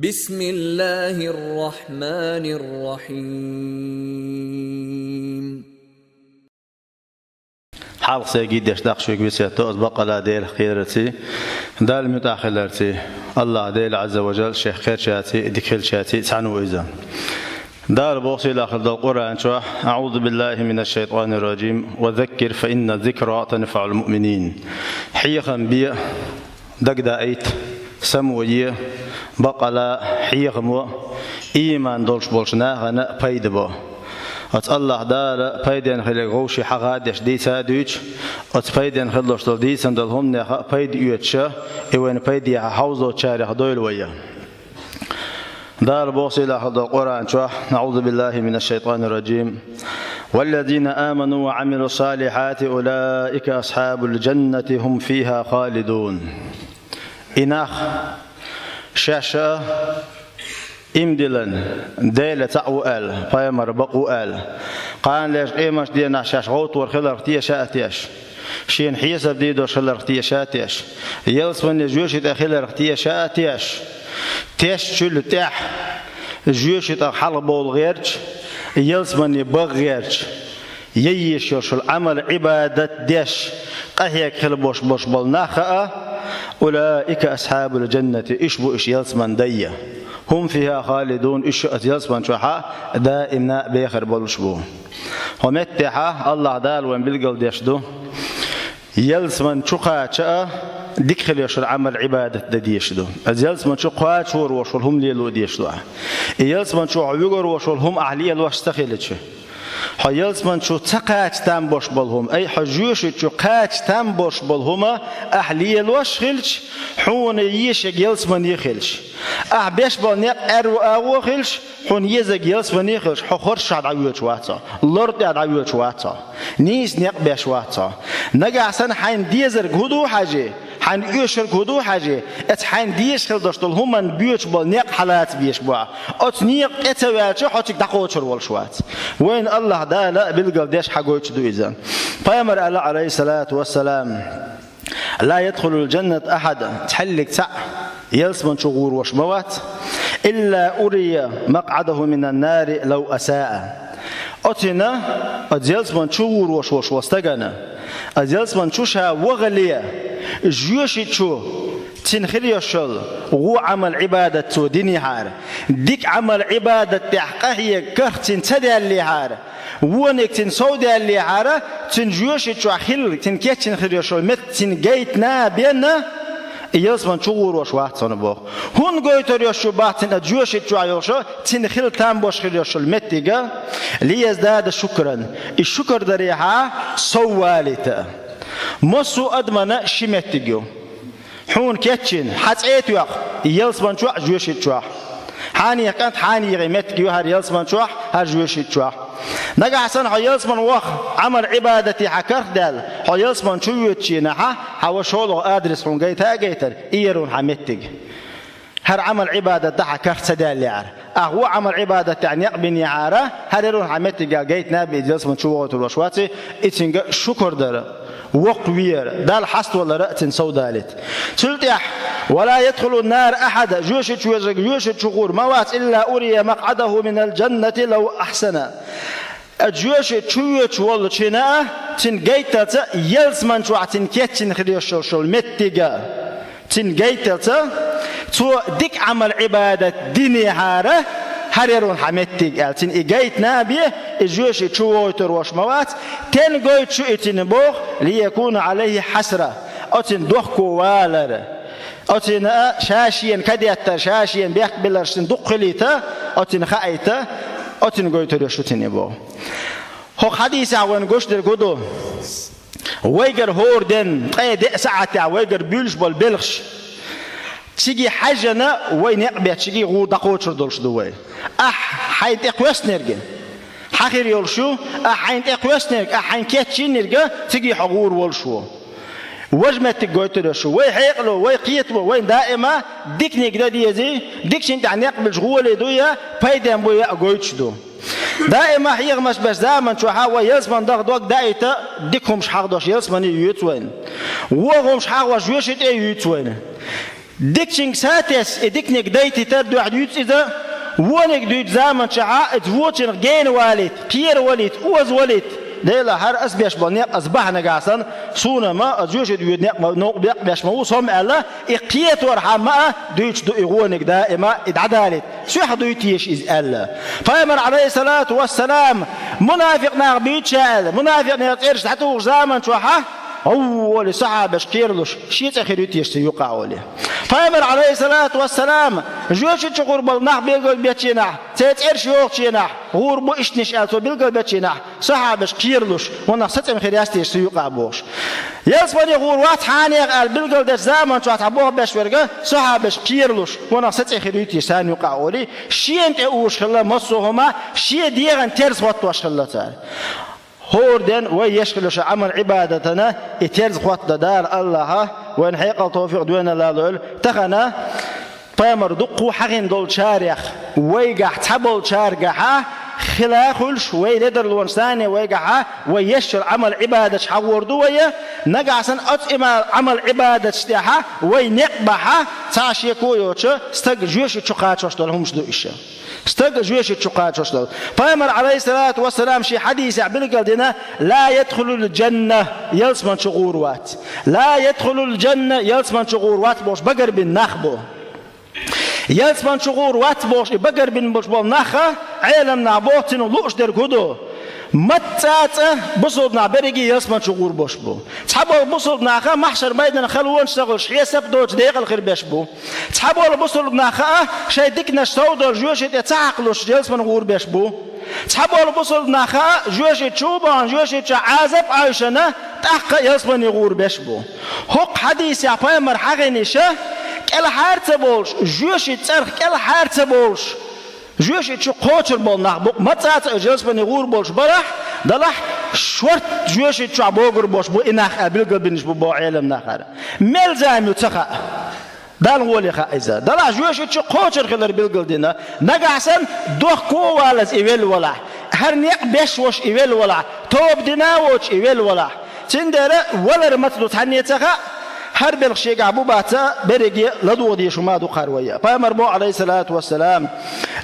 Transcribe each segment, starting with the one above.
بسم الله الرحمن الرحيم. حلق سيجيد يشتاق شوك بسيطة أصبق الله ديل خيرتي دال متأخلرتي الله ديل عز وجل شيخ خير شاتي دخل شاتي تعنو إذا دار بوصي لآخر القرآن شوح أعوذ بالله من الشيطان الرجيم وذكر فإن الذكرى تنفع المؤمنين حيخا بي دقدايت سموية بقلا حيخمو إيمان دولش بولشناغنا بايدبو أت الله دار بايدن خلق غوشي حقادش ديتا دوش أت بايدن خلوش دل ديسن دلهم نخ بايد يوتشا إوين بايدي حوزو تشارح دويل ويا دار بوصي إلى هذا القرآن نعوذ بالله من الشيطان الرجيم والذين آمنوا وعملوا الصالحات أولئك أصحاب الجنة هم فيها خالدون إناخ شاشة إمدلن ديلة تعوال بايمر بقوال قان ليش إيمش دينا شاش غوت ورخلر تيشا أتيش شين حيسب ديدو شلر تيشا أتيش يلسون يجوش تأخلر تيشا أتيش تيش شل تاح جوش تأخل بول غيرش يلسون يبغ غيرش ييش العمل عبادة ديش قهيك خل بوش بالناخأ أولئك أصحاب الجنة إشبو إش يلسمن دية هم فيها خالدون إش يلسمن شوحا دائما بيخر بولشبو هم اتحا الله دال وين بالقل ديشدو يلسمن شوخا شا ديكخل يشر عمل عبادة ديشدو يلسمن شوخا شور وشول هم ليلو ديشدو يلسمن شوخا يقر وشول هم أهلية الواشتخيلتش حيلسمن شو تقاش تام boş bolhum أي حجوش شو قاش تام boş bolhuma أهلية الوش خلش حون يش يلسمن يخلش بيش بالنيق أو خلش حون يزق يلسمن يخلش حخرش عدوية واتا لرد عدوية واتا نيس نيق بيش واتا نجا سن حين ديزر جهدو حاجة حين يشر جهدو حاجة حين ديش خلدش طلهم من بيش بالنيق حالات بيش بوا أتنيق أتواجه حتى دقوتشر والشوات وين الله دا لا بالقل ديش حقويتش دو إذن فيامر عليه الصلاة والسلام لا يدخل الجنة أحد تحلق تع يلسمن شغور وشموات إلا أري مقعده من النار لو أساء أتنا أجلسمن شغور وش واستجنا أجلسمن شوشها وغلية جيوشي شو تنخلي الشل هو عمل عبادة تو ديني حار ديك عمل عبادة تحقيه كرتين تدي اللي حار وانك تنسودي اللي حار تنجيوش تشوخيل تنكيت تنخلي الشل مت تنجيتنا بينا يلسمن شغور وش واحد صنبوه هون قويتر يشو بعتنا جيوش تشوعيوش تنخيل تام باش خلي الشل متيجا ليزداد شكرا الشكر دريحة سوالته مصو أدمنا شمتيجو حون كيتشن حتى يتوح يلسمن شوح جوش يتوح حاني كانت حاني غيمت جوا هر يلسمن شوح هر جوش يتوح نجا حسن حيلسمن وخ عمل عبادتي حكر دال حيلسمن شو يتشينها هو شغله أدرس حون جيتها جيتر إيرون حمتج هر عمل عبادة ده حكر سدال يعر هو عمل عبادة يعني يقبني عاره هر يرون حمتج جيت نبي يلسمن شو وقت الوشواتي إتنجا شكر دار وقوير دال حست ولا رأت سودالت تلتح ولا يدخل النار أحد جوش شغور موات إلا أري مقعده من الجنة لو أحسن الجوش تشويش ولا شناء تنجيتة يلزمن شو عتنكيت تنخديش شو متجا تنجيتة تو ديك عمل عبادة ديني هاره هريرون حمتيج ألتين إجايت نابيه الجوش تشويتر وش موات تن جويت شو إتنبوه ليكون عليه حسرة أتن دخكو والر أتن شاشين كديت شاشين بيقبل صندوق خليته أتن خايته أتن جويتر شو تنبوه هو حديث عن جوش درجودو ويجر هوردن قيد ساعة ويجر بيلش بالبلخش تيجي حاجنا وين يقبل تيجي غور دقوتش دولش دوي حين تقوس نرجع حخير يلشو حين تقوس نرجع حين كاتشين نرجع تيجي حغور والشو وجمة تقويتر شو وين حيقلو وين قيتلو وين دائما ديك نقدر ديزي ديك شنت عن يقبل جوال دويا بايدن بويا قويتش دو دائما حيغمش بس دائما شو حاول يلسمن ضغط وقت دايته ديكهم شحاغدوش يلسمن يوتوين وهم شحاغوش يوشت يوتوين ديكشنج ساتس ديكنيك دايتي تردو عديوت إذا ونك دوت زمن شعاء تفوتشن جين والد قير والد أوز والد ليلا هر أسبيش بنيق أصبحنا قاسن صونا ما أزوج دوت نق بيش موس هم ألا إقيت ورحمة دوت دو يغونك دائما إدعدالت شو حدوت يش إز ألا فيمر عليه الصلاة والسلام منافق نغبيت شال منافق نغيرش حتى زمن شوحة أول صحابة شكيرلوش شيء تأخيريت يشتيوقع عليه فيمر عليه الصلاة والسلام جوش تقرب نح بيلقل بيتشينح تأتيرش يوقتشينح غوربو إشنش ألتو بيلقل بيتشينح صحابة شكيرلوش ونح ستم خيرياستي يشتيوقع بوش يلسبني غور وات حانيق أل بيلقل دات زامن شوات عبوه بشورقه صحابة شكيرلوش ونح ستم خيريت يشتيوقع عليه شيء انت اوش خلا مصوهما شيء ديغن ترس واتواش خلا تار هوردن ويشكلش عمل عبادتنا يترز خط دار الله وين حيقل توفيق دوين الله تخنا فيمر دقو حقين دول شاريخ ويقع تحبول شارقها خلاخلش ويدر الونساني ويقعها ويشر عمل عبادة حور دوية نقعسن أطئم عمل عبادة اشتاحها وينقبها تاشيكو يوتش استق جوش تشقات وشتولهم شدو إشا استق جوش تشقات وشتول فيمر عليه الصلاة والسلام شي حديث عبلقل دينا لا يدخل الجنة يلسمن شغوروات لا يدخل الجنة يلسمن شغوروات بوش بقر بالنخبو يلسمن شغور واتبوش بقر بن بوشبول نخا عالمنا بوتن ولوش در كدو متات بصلنا بريجي يلسمن شغور بوشبو تحبوا بصلنا نخا محشر ميدان خلوون شغل شيء سبدوش دقيقة الخير بيشبو تحبوا بصلنا نخا شيء ديكنا شتودر جوش يتعقلوش يلسمن غور بيشبو تحبوا بصلنا نخا جوش تشوبان جوش تعازب عايشنا تحقق يلسمن غور بيشبو هق حديث يا فايمر حقنيشه كل حارت بولش جوش يتصرخ كل حارت بولش جوش يتشو قوتر بول نخبق متات اجلس بني غور بولش برح دلح شورت جوش يتشو عبوغر بولش بو إناخ أبلغل بنش بو عالم نخار ملزام يتخا دال غولي خائزة دلح جوش يتشو قوتر خلر بلغل دينا نقعسن دوخ كو والز إيوال ولا هرنيق بيش وش إيوال ولا توب دينا وش إيوال ولا تندر ولا رمتلو تحني تخا هر بالشيء عبو باتا بريجي لدو دي شمادو خاروية فأمر عليه الصلاة والسلام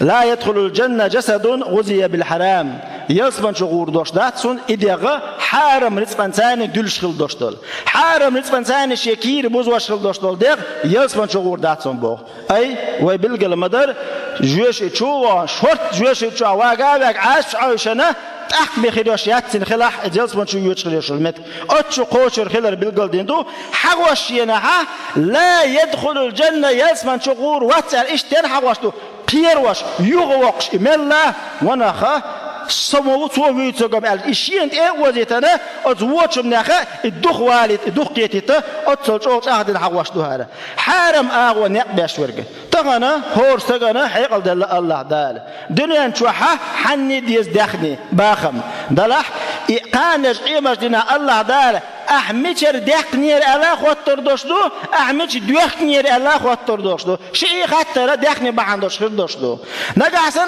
لا يدخل الجنة جسد غزي بالحرام يلسبن شغور دوش داتسون إديغا حارم رزقن ثاني دلش خل دوش دول حارم رزقن ثاني شكير بوزوش خل دوش دول ديغ يلسبن شغور داتسون بوغ أي ويبلغ المدر جوش اتشو شورت جوش اتشو واقعك عاش عايشنا تحق بخيروش ياتين خلاح جلس من شو يشخليش المت أتشو قوشر خلر بالقل ديندو حقوش ينها لا يدخل الجنة يلس من شغور واتسال إيش تين حقوشتو بيروش يغوقش إملا ونخا سموت وميتوكم الإشينت وزيتنا أزوجهم نخا الدخ والد الدخ كيتيتا أتصل أحد الحقوشتو هذا حرم أغوى نقبش ورقة تغنى هور تغنى حيقل دل الله دال دنيا نشوحها حني ديز دخني باخم دلح إقانج إيمش دينا الله دال أحميشر دخنير الله خوتر دوشدو أحميش دخنير الله خوتر دوشدو شيء خطر دخني بعندوش خير دوشدو نجحسن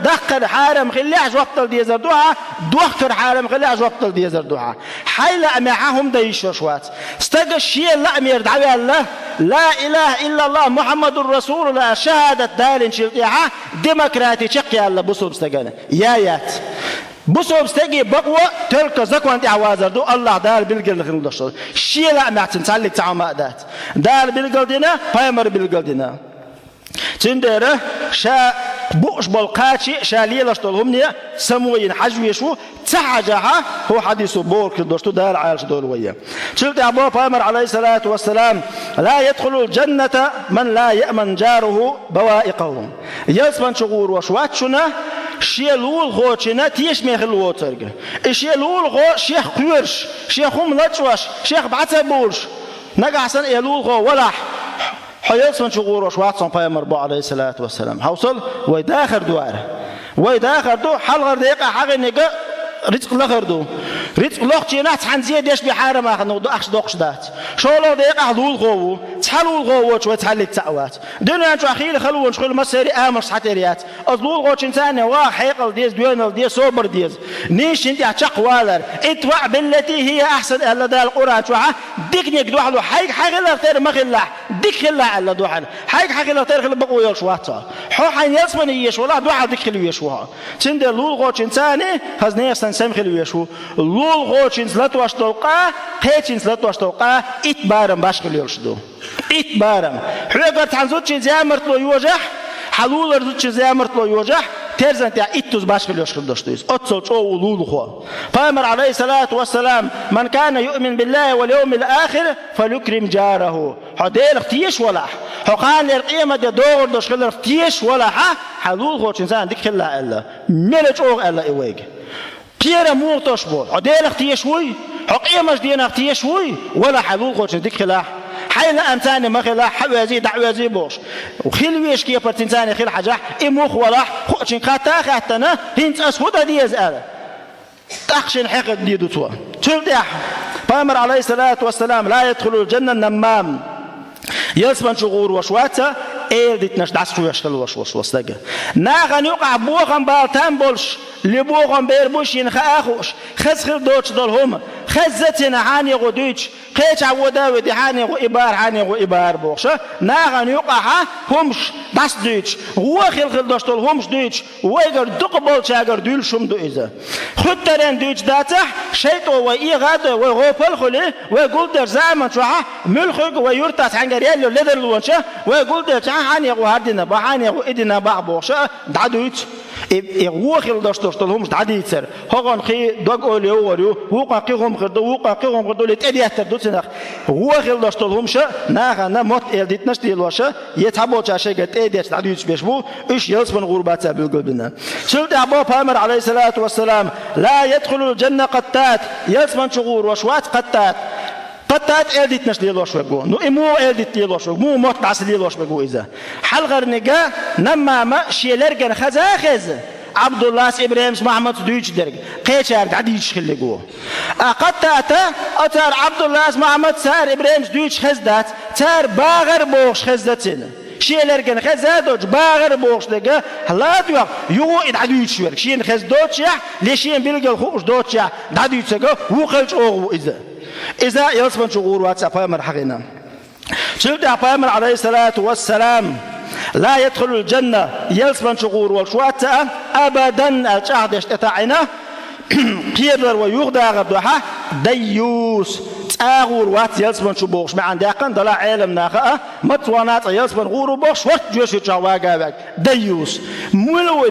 دخر حارم خلي عجوبتل ديزر دوها دخر حارم خلي عجوبتل ديزر دوها حيلا معهم دايش شوات استجى شيء لا أمير دعوة الله لا إله إلا الله محمد رسول الله شهادة دالين شلتها ديمقراطي شقي الله بصوب استجانا يايات بصوب استجي بقوة تلك زكوانت عوازر دو الله دار بالقل خلدش شيء لا معتن تعلق تعمادات دار بالقل دينا فايمر بالقل دينا تندره شا بوش بالقاتي شاليلش طولهمني سموين حجويشو تحجها هو حديث بورك دوشتو دار عايش دولويه شلت ابو فايمر عليه الصلاه والسلام لا يدخل الجنه من لا يامن جاره بوائقه يسمن شغور وشواتشنا شيلول خوتشنا تيش ميخل ووترغ شيلول خو شيخ قيرش شيخهم لطواش شيخ بعتبورش نقعسن يلول خو ولا حيلسن شغوروش واتسون فايمر عليه الصلاة والسلام حوصل ويداخر دو حلغر دقيقة حاجة نيجا رزق لخردو رزق لخشي نحت حنزيه ديش بحارم آخر أخش دوقش دات شولو دقيقة حلول غوو تحلول غوو شوي تحلق تعوات دنيا أنتو أخيل خلوون شخل مسيري آمرش حتيريات أطلول غوش إنساني حيقل ديز دوينل ديز صوبر ديز نيش انتي أتشق والر اتوع بالتي هي أحسن أهل دا القرآن شوها ديك نيك دوحلو حيق حيغلر تير مخلح دخل على دوحن حاجة حاجة لا تاريخ البقو يلشواتا حين يلسمن يشولا دوحة دخل يشوها تند لول غوش إنساني خزني أصلا سمخل يشو لول غوش إنسلات واشتوقا قيت إنسلات واشتوقا إتبارم باشكل يلشدو إتبارم حلقة تنزوتش زامرت لو يوجح حلول رزوتش زامرت لو يوجح ترزن تاع إتوز باشكل يشكل دوشتويز أتصل شو لول خو فأمر عليه الصلاة والسلام من كان يؤمن بالله واليوم الآخر فليكرم جاره حدير اختيش ولا حقان القيمة دور دوشكل اختيش ولا حلول خو إنسان ديك خلا إلا ملج أوغ إلا إيويج كيرا مو تشبه حدير اختيش وي حقيمة دينا اختيش وي ولا حلول خو ديك خلا حيل أمثاني ما خلا حوازي دعوازي بوش وخلويش كي برتنساني خل حاجة إموخ ولا خوشين خاتا خاتنا هنت أسهودا ديز آلا تخشن حقد ديدو توا تلدح فأمر عليه الصلاة والسلام لا يدخل الجنة النمام يلسمن شغور وشواتا ديت نش دعس شو يشكل وش تجا ناغن يقع بوغن بالتان بولش لبوغن بيربوش ينخاخوش خسخر دوتش دولهم خزتنا عاني غدوش قيش عودا ودي عاني غإبار عاني غإبار بوغش ناغن يقع همش دعس دوتش هو خل دوتش دولهمش دوتش ويقر دقبول شاقر دول شم دو إذا خدترين دوتش داتح شيطو وإيغاد وغوبل خلي ويقول در زامن شوها ملخق ويرتاس عنقريال لدر الوانشة ويقول در عاني غهردنا بعاني غإدنا بعبوغش دعدوتش يغوخل داشتهم تعديت سر هون خي دوغ اوليو وريو وقا قيهم خردو لتدي تردوتنا غوخل داشتهم ش ناغنا موت اديت نشتيل واشه يتابو شاشي تدي تعديت بيشبو ايش يلسبن غربات بالقلبنا سلت ابو بامر عليه الصلاه والسلام لا يدخل الجنه قتات يلسبن شغور وشوات قتات اديت نش ليلوش بقو نو امو اديت ليلوش مو موت داس ليلوش بقو اذا حلغر نجا نما ما شيلرجن خز عبد الله ابراهيم محمد دويش درج قيشار عديش خلقو قتاتا اتار عبد الله محمد سار ابراهيم دويش خزدات تار باغر بوش خزدتين شيلرجن خزادوج باغر بوش دغه هلات يو ادعديش ورك شين خزدوش ليشين بيلغل خوش دوتش دعديش هو خلش او إذا يلسمن شغور واتساب مرحقنا شلت أبامر عليه الصلاة والسلام لا يدخل الجنة يلسمن شغور والشواتا أبدا الشهد يشتتعنا قيرر ويغدى غبدوها ديوس تاغور وات يلسمن شبوغش ما عندي أقن دلا علم ناخا متوانات يلسمن غورو بوغش وات جوش يتشاواغا ديوس مولو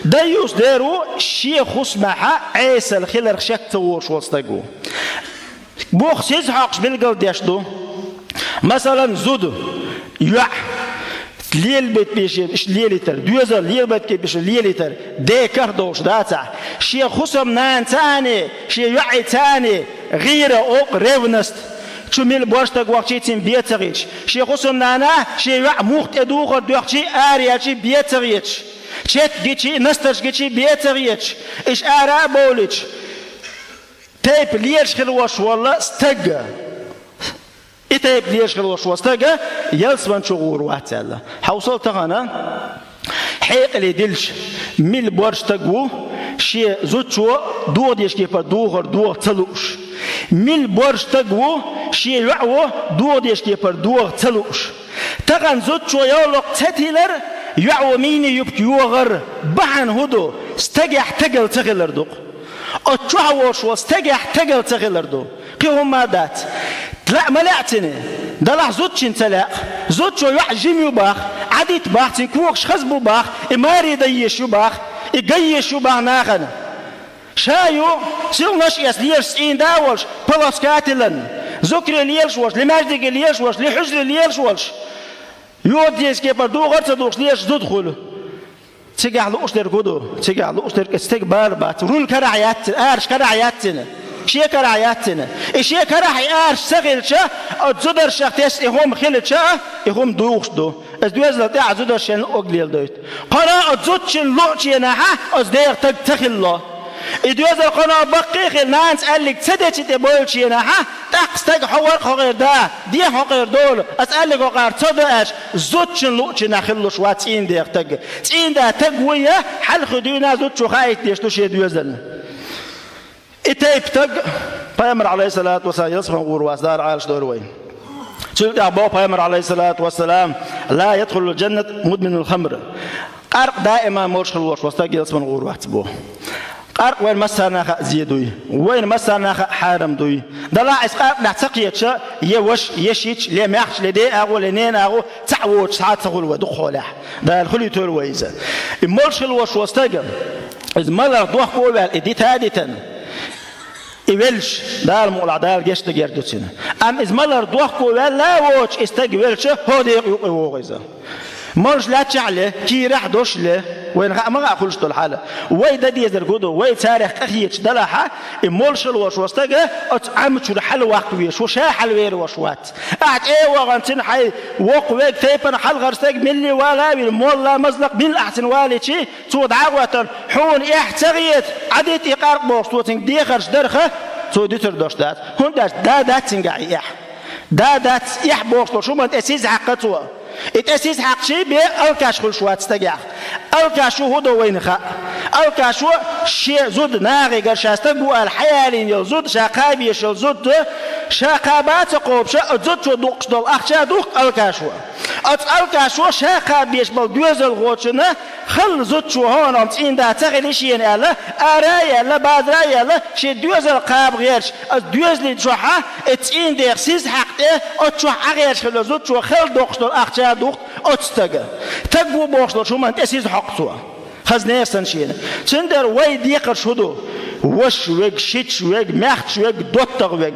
ديوس ديرو شيخ اسمها عيسى الخلر شك تورش وستاغو بوخ سيز حقش بالقل ديشتو مثلا زود يع ليل بيت بيش ليلتر دوزر ليل بيت بيش ليلتر ديكر دوش داتا شي خصم نان تاني شي يعي تاني غير اوق ريفنست شو ميل بوشتك وقتين بيتريش شي خصم نانا شي يع موخت ادوغ دوخشي اريا شي بيتريش شت جيتشي نسترش جيتشي بيتريش ايش ارا بوليش تايب ليش خلوش والله استجا تايب ليش خلوش واستجا يلسبن شغور واتسالا حوصل تغانا حيق اللي دلش ميل بورش تقو شي زوتشو دور ديش كيف دور تلوش ميل بورش تقو شي يعو دور ديش كيف دور تلوش تغان زوتشو يولق تتيلر يعو ميني يبكيوغر بحن هدو استجح تقل تغلر دوق أتشوهوش واستجح تقل تغلردو كيهم مادات لا ملعتني دلح زوتشين تلاق زوتشو يحجم يباخ عديت باخ تنكوخش خزبو باخ إماري ديش يباخ إقيش يباخ ناغن شايو سيو نشيس ليش سين داولش بلاس كاتلن زكري ليش وش لمجدك ليش وش لحجر ليش وش يوديس كيف دو غرت دوش ليش تدخل تيجي على أشتر كودو تيجي على أشتر استقبال بات رول كراعيات أرش كراعياتنا شيء كراعياتنا الشيء كراعي أرش سغل شا أتزدر شخص إهم خلت شا إهم دوخش دو أزدوز لا تعزدر شن أقليل دوت قنا أتزدشن لوشي نها أزدير تخل الله إدوز القنا بقي خل نانس قالك تدت تبولشي نها تقستك حوار غير دا دي غير دول أسألك غير تصدقش زدشن لوشي نخلوش واتين دير تج تين دا تقوية حل خدينا زدشو خايت ديشتوش يدوزن إتيب تج بيامر عليه الصلاة والسلام يصفن غور واسدار عالش دور وين سلت أبو بيمر عليه الصلاة والسلام لا يدخل الجنة مدمن الخمر قرق دائما مرشل وش واستقيل اسم الغروات بو قرق وين مسرنا زيدوي وين مسرنا حارم دوي دلا اسقاط نعتقيتش يوش يشيتش لي ماخش لدي اغو لنين اغو تعوج ساعات تقول ودخولح دا الخلي تول ويزا مرشل وش واستقيل از مالر دوخ قوال اديت هاديتن إيش دار مولع دار جشت جردتنا أم إز مالر دوخ قوال لا وش استقبلش هو ديق يوغيزا مرش لا تعلى كي راح دوش له وين ما أقولش طول حالة ويدا ديزر جودو ويد تاريخ أخيش دلها المرش الوش واستجا أتعمد شو الحل واقويش وشا حلوير وشوات قاعد إيه وغنتين حي وقويك تيبن حل غرستك ملي ولا بالمولا مزلق من أحسن والي شيء تود عقوة حون إحتغيت عديت إقار بوستوتين ديخرش درخة توديتر دوشتات هون دات تنقعي دات بوستو شو ما تأسيس حقتوا التأسيس حق شيء بألكاش كل شوات استجاع ألكاش هو دوين خا ألكاش شيء زود ناقي قرشاستك بو الحيالين يزود شاقابيش يزود شاقابات قوب زود شو دوقش دول أخشى دوق ألكاش ألكاش شاقابيش بالدوز الغوتشنا خل زود شو هون أم تين ده تغليش يناله أرايا لا بعد رايا لا شيء دوز القاب غيرش الدوز اللي تروحها تين ده سيز حقه أتروح غيرش خل زود شو خل دوقش دول أخشى دوق أتستجا تقو بوصل شو ما أنت أسيس حقته خزنة سنشين تندر ويد يقر شدو وش وج شيت وج مخت وج دوتر وج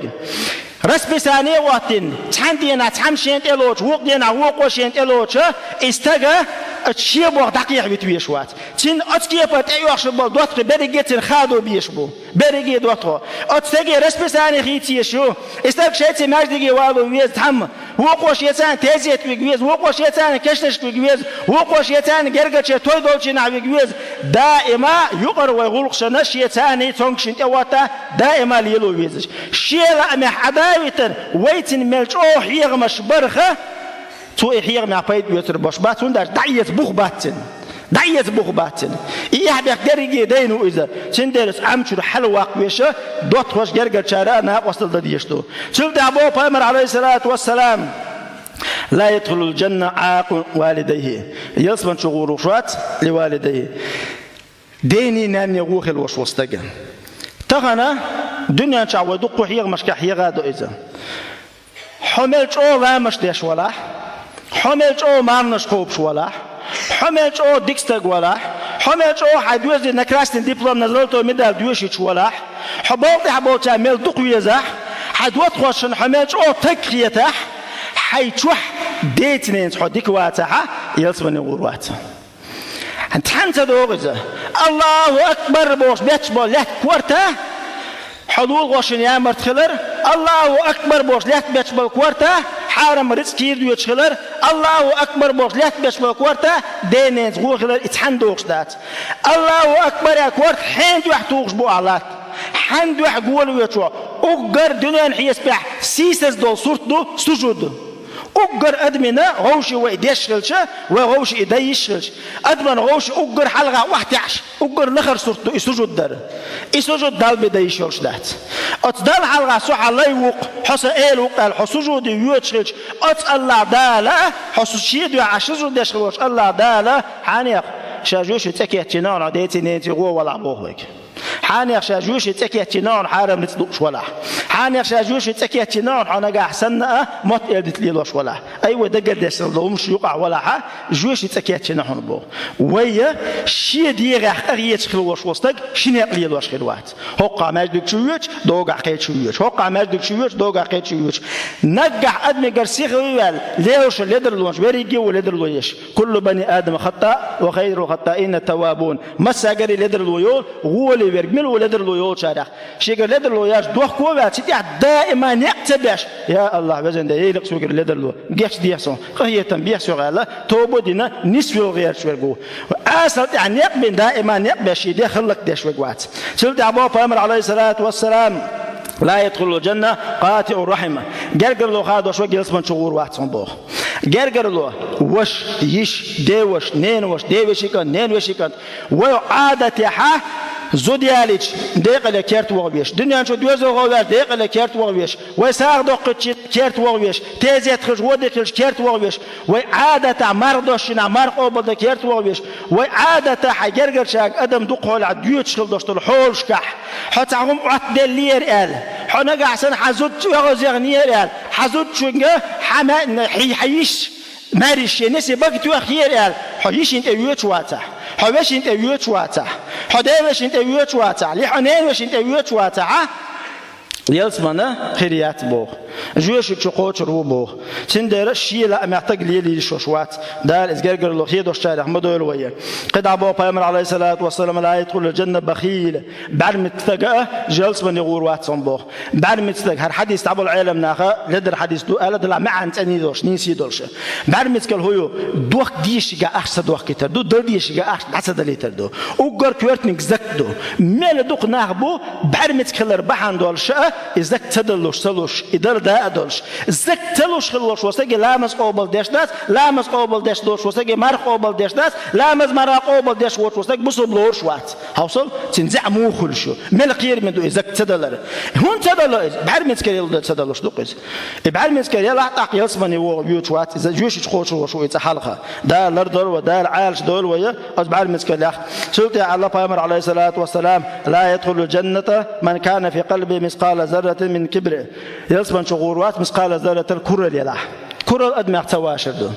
رسبي ثانية وقتين تحندينا تحمشين تلوش وقدينا وقوشين تلوش استجا تشيب وقت دقيق بتويشوات تين أتكيف تأيوش بال دوتر بريجتين خادو بيشبو بريجي دوتر أتستجا رسبي ثانية خيتي شو استجا شيء ماجدي والو ويز تحم وقوش يتان تزيت ويجوز وقوش يتان كشتش ويجوز وقوش يتان جرجتش توي دولشنا ويجوز دائما يقر ويغلق شنش يتان تونكشن تواتا دائما ليلو ويزش شيلا محداويتن ويتن ملش أو حيغ مش برخة تو حيغ مع بيت بيتر باش باتون داش دعيت بوخ باتن دعيت بوخ باتن إيه بيك درجة دينو إذا سندرس عمشور حلوة قويشة دوت وش جرجت شارعنا وصل دديشتو سلت أبو بيمر عليه الصلاة والسلام لا يدخل الجنة عاق والديه يصبن شغور وشوات لوالديه ديني نام يغوخ الوشوستجا تغنى دنيا شعوى دق حيغ مش كحيغ هذا إذا حملت أو لا مش ديش ولا حملت أو ما نشكوبش ولا حملت أو ديكستج ولا حملت أو حدوز نكراستن دبلوم نزلته مدال دوشيش ولا حبوط تعمل دق ويزح حدوت خوشن حملت أو تكريته حيتوح ديتنين حديك واتها يلسون غروات أنت حنت دوغزة الله أكبر بوش بيتشبول لك كورته حضور غوشن يا مرتخلر الله أكبر بوش لك بيتشبول كورته حارم رزقير يتشخلر الله أكبر بوش لك بيتشبول كورته دينين غوخلر اتحن دوغش دات الله أكبر يا كورت حين دوح توغش بو أعلاك حين دوح قول ويتشو أقر دنيا نحيس بيح سيسس دول صورت دو سجود أجر أدمنا غوش ويديشلش وغوش يديشلش أدمن غوش أجر حلقة واحدعش أجر نخر صورته يسجد در يسجد دال بديشلش دات أتدال حلقة سوح الله يوق حس إيل وقال حسجود يوتشلش أت الله داله حس شيء دو عشرة ديشلش الله داله حنيق شاجوش تكيتنا عديتي نيتي غو ولا بوهك حانيق شاجوش تكيتنا حارم نتدوش ولا حانيق شاجوش تكيتنا حنا جا حسنا مت يدت لي لوش ولا أيوة ده قديش لو مش يقع ولا ح جوش تكيتنا حنا بو ويا شيء دير أغيت خلوش وسطك شنو لي لوش خلوات هقع مجدك شويش دوقع قيت شويش هقع مجدك شويش دوقع قيت شويش نجح أدمي قرسي خويل ليش لدر لونش بريجي ولدر لويش كل بني آدم خطأ وخير الخطائين التوابون مساجري لدر لويول غولي ورجمل ولدر لويول شارع شيء لدر لوياش دوخ كوبا تدي دائما يقتبش يا الله بزن ده يلق سوق لدر لو جيش ديسون هي تنبيه سؤال توبو دينا نسوي غير شوي أصل يعني يقبل دائما يقبش يدي خلق ده شوي وقت سلت أبو بامر عليه الصلاة والسلام لا يدخل الجنة قاطع الرحمة جرجر له هذا شوي جلس من شغور واحد صنبوه جرجر له وش يش دوش نين وش دوش يكن نين وش يكن وعادة ح زودياليش دقيقة لكيرت وغبيش دنيا شو دوزو غوار دقيقة لكيرت وغبيش ويساق دقة كيرت وغبيش تيزيت خش ودكش كيرت وغبيش وعادة مردوشنا مرقو بده كيرت وغبيش وعادة حجرجر شاك أدم دقول عديوت شغل دوشتل حول شكح حتى عم عتدل لير قال حنا قاعسن حزود يغزغنير قال حزود شنجة حما حيش مارش نسي بقت وخير قال حيش انت يوت واتا حوش انت يوت واتا حداوش انت يوت واتا لحناوش انت يوت واتا يلسمنا خيريات بو جوش تشقوش رو بو سندر الشيء محتاج لي شوشوات دار إزجرجر الله يدوش شارع مدول ويا قد عبوا بيامر عليه الصلاة والسلام لا يدخل الجنة بخيل بعد متفقة جلس من يغور وات صنبوه بعد متفق هر حديث عبوا العالم ناخا لدر حديث دو ألا دلا ما عن تاني دوش نيسي دوش بعد متكل هو دوخ ديش جا أحسن دوخ كتر دو در ديش جا أحسن حسد ليتر دو وقر كورتنك زك دو مال دوخ ناخبو بعد متكل ربحان دولش إزك تدلوش تلوش إدار دا أدلش إزك تلوش خلوش وستجي لامس قابل داش ناس لامس قابل داش دوش وستجي مر قابل داش ناس لامس مر قابل داش وش وستجي بصل بلورش وات هوصل تنزع مو خلشو ملقير من دو إزك تدلر هون تدلر بعد متكل ده تدلوش دوقز بعد متكل يلا تعق يسمني هو بيوت وات إذا جوش تخوش وشو يتحلقه ده لردر وده العالش دول ويا أز بعد متكل يا سلطة على بيامر عليه الصلاة والسلام لا يدخل الجنة من كان في قلبه مثقال ذرة من كبر يلسمن شغورات مثقال ذرة الكرة يلا كرة أدمع تواشر دو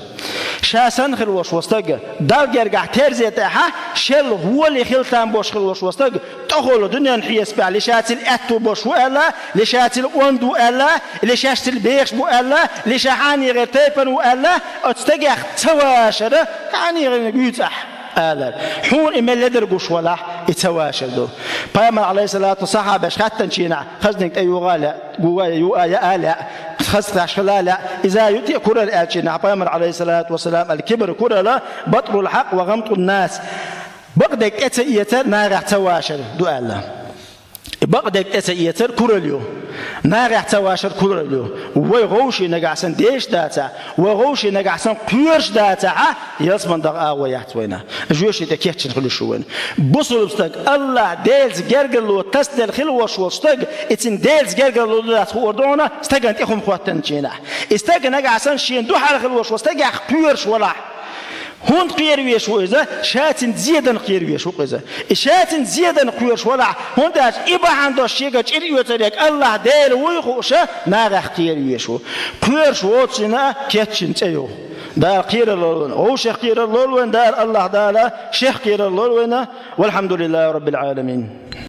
شاسن خلوش وستج دال جرجع ترزيتها شل هو اللي خلتان بوش خلوش وستج تقول الدنيا نحيس بها لشات الأتو بوش ولا لشات الأندو ولا لشات البيخ ولا لشحاني غير تيبن ولا أتستجع تواشر يعني غير يتح آلر حون إما لدر قش ولا يتواشر دو بيامر عليه الصلاة والسلام باش خاتن شينا خزنك أيوغالا جوايا يوآيا آلا خزت عشلالا إذا يطيع كرة الآلشينا بيامر عليه الصلاة والسلام الكبر كرة لا بطر الحق وغمط الناس بقدك أتيتر نار تواشر دو آلا بقدك أتيتر كرة اليوم نار تواشر كرة اليوم وغوشي نجعسن ديش داتا وغوشي نجعسن قيرش داتا يسمن دقا ويات وينا جوشي تكيتشن خلو شوين بصل بستك الله ديلز جرجلو تسدل خلو وشوستك اتن ديلز جرجلو دات خوردونا استجن تخم خواتن جينا استجن نجعسن شين دو حال خلو وشوستك قيرش ولا هون قير ويش وإذا شاتن زيادة قير ويش وإذا شاتن زيادة قيرش ولا هون داش إبا عنده شيء كتير يتريك الله ديل ويخوشه ناقح قير ويش قيرش واتسنا كتشن تيو دار قير اللون أو شيخ قير اللون دار الله دار شيخ قير اللون والحمد لله رب العالمين.